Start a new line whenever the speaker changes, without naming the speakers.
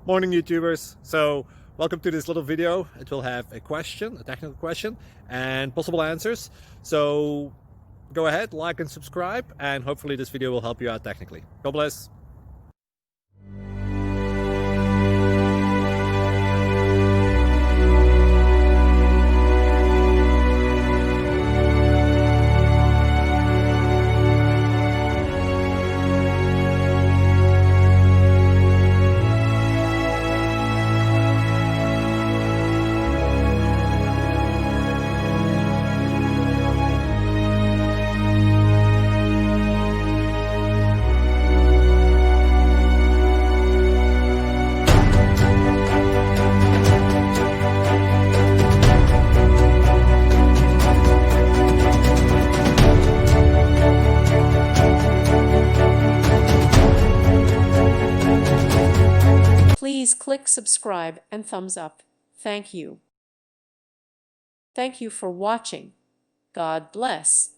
Morning YouTubers. So welcome to this little video. It will have a question, a technical question, and possible answers. So go ahead, like and subscribe, and hopefully this video will help you out technically. God bless.
Please click subscribe and thumbs up. Thank you. Thank you for watching. God bless.